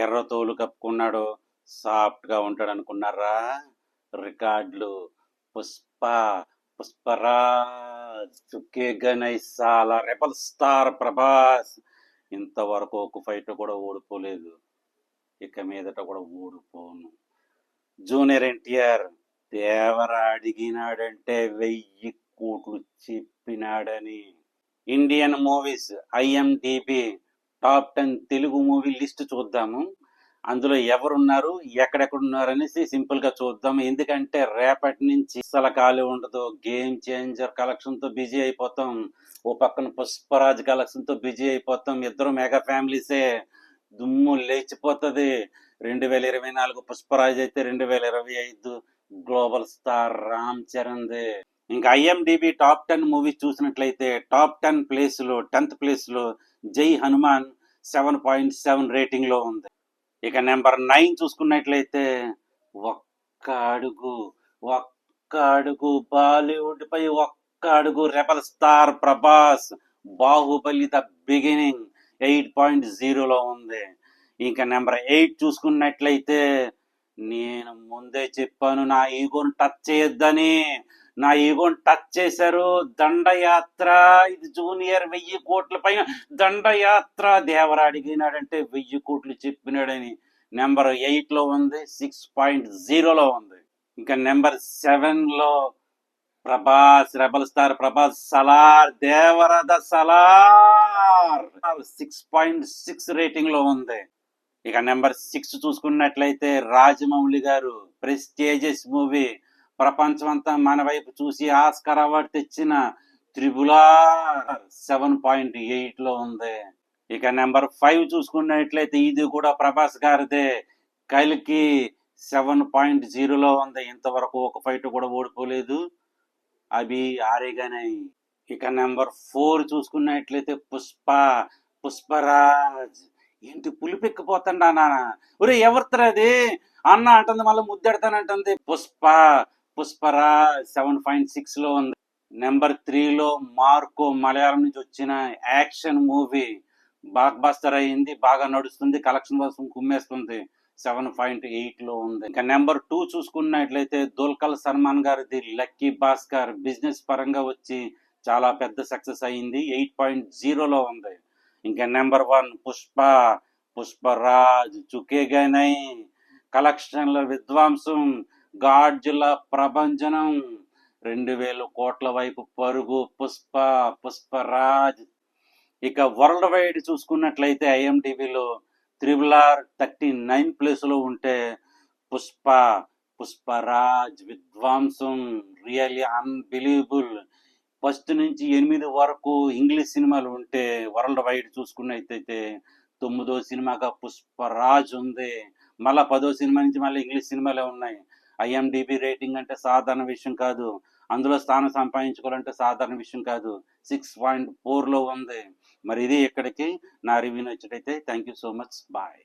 ఎర్ర తోలు కప్పుకున్నాడు, సాఫ్ట్గా ఉంటాడు అనుకున్నారా? రికార్డులు పుష్ప, పుష్పరాజ్, చుక్కే గణేశాల, రెబల్ స్టార్ ప్రభాస్ ఇంతవరకు ఒక ఫైట్ కూడా ఓడిపోలేదు, ఇక మీదట కూడా ఓడిపోను. జూనియర్ ఎన్టీఆర్ దేవర అడిగినాడంటే 1000 కోట్లు చెప్పినాడని. Indian movies IMDb top 10 Telugu movie list చూద్దాము. అందులో ఎవరున్నారు, ఎక్కడెక్కడున్నారు అనేసి సింపుల్ గా చూద్దాం. ఎందుకంటే రేపటి నుంచి అసలు ఖాళీ ఉండదు. గేమ్ చేంజర్ కలెక్షన్ తో బిజీ అయిపోతాం, ఓ పక్కన పుష్పరాజ్ కలెక్షన్ తో బిజీ అయిపోతాం. ఇద్దరు మెగా ఫ్యామిలీసే, దుమ్ము లేచిపోతుంది. 2024 పుష్పరాజ్ అయితే 2025 గ్లోబల్ స్టార్ రామ్ చరణ్దే. ఇంకా ఐఎండిబి టాప్ 10 మూవీస్ చూసినట్లయితే టాప్ 10 ప్లేస్ లో 10th ప్లేస్ లో జై హనుమాన్ 7.7 రేటింగ్ లో ఉంది. ఇక నెంబర్ 9 చూసుకున్నట్లయితే ఒక్క అడుగు బాలీవుడ్ పై ఒక్క అడుగు rebel star Prabhas Baahubali the beginning 8.0 లో ఉంది. ఇంకా నెంబర్ 8 చూసుకున్నట్లయితే నేను ముందే చెప్పాను నా ఈగోని టచ్ చేయొద్దని, నా ఈగోని టచ్ చేశారు. దండయాత్ర, ఇది జూనియర్ 1000 కోట్ల పైన దండయాత్ర. దేవర అడిగినాడంటే 1000 కోట్లు చెప్పినాడని నెంబర్ 8 లో ఉంది, 6.0 లో ఉంది. ఇంకా నెంబర్ 7 లో ప్రభాస్, రెబల్ స్టార్ ప్రభాస్ సలార్, దేవరద సలార్ 6.6 రేటింగ్ లో ఉంది. ఇక నెంబర్ 6 చూసుకున్నట్లయితే రాజమౌళి గారు ప్రెస్టీజియస్ మూవీ, ప్రపంచం అంతా మన వైపు చూసి ఆస్కార్ అవార్డు తెచ్చిన త్రిబుల్ ఆర్ 7.8 లో ఉంది. ఇక నెంబర్ 5 చూసుకున్నట్లయితే ఇది కూడా ప్రభాస్ గారిదే, కల్కి 7.0 లో ఉంది. ఇంతవరకు ఒక ఫైట్ కూడా ఓడిపోలేదు, అవి ఆరేగానే. ఇక నెంబర్ 4 చూసుకున్నట్లయితే పుష్పరాజ్. ఏంటి పులిపెక్కిపోతాడా నాన్న, ఒరే ఎవరితరది అన్న అంటుంది, మళ్ళీ ముద్దెడతానంటుంది. పుష్పరాజ్ 7.6 లో ఉంది. నెంబర్ 3 లో మార్కో, మలయాళం నుంచి వచ్చిన యాక్షన్ మూవీ, బ్లాక్ బస్టర్ అయింది, బాగా నడుస్తుంది, కలెక్షన్ కోసం కుమ్మేస్తుంది, 7.8 లో ఉంది. ఇంకా నెంబర్ 2 చూసుకున్నట్లయితే దుల్కర్ సల్మాన్ గారిది లక్కీ భాస్కర్, బిజినెస్ పరంగా వచ్చి చాలా పెద్ద సక్సెస్ అయింది, 8.0 లో ఉంది. ఇంకా నెంబర్ 1 పుష్పరాజ్, చుకేగానై, కలెక్షన్ల విధ్వంసం, గాడ్జిల్లా ప్రభంజనం, 2000 కోట్ల వైపు పరుగు పుష్పరాజ్. ఇక వరల్డ్ వైడ్ చూసుకున్నట్లయితే ఐఎండిబిలో త్రిబుల్ ఆర్ 39 ప్లేస్ లో ఉంటే పుష్పరాజ్ విధ్వంసం రియల్లీ అన్బిలీవబుల్. ఫస్ట్ నుంచి 8 వరకు ఇంగ్లీష్ సినిమాలు ఉంటే వరల్డ్ వైడ్ చూసుకున్నట్లయితే 9వ సినిమాగా పుష్పరాజ్ ఉంది. మళ్ళా 10వ సినిమా నుంచి మళ్ళీ ఇంగ్లీష్ సినిమాలే ఉన్నాయి. ఐఎండిబి రేటింగ్ అంటే సాధారణ విషయం కాదు, అందులో స్థానం సంపాదించుకోవాలంటే సాధారణ విషయం కాదు. 6.4 లో ఉంది. మరి ఇది ఇక్కడికి నా రివ్యూ నచ్చినట్లయితే thank you so much, bye.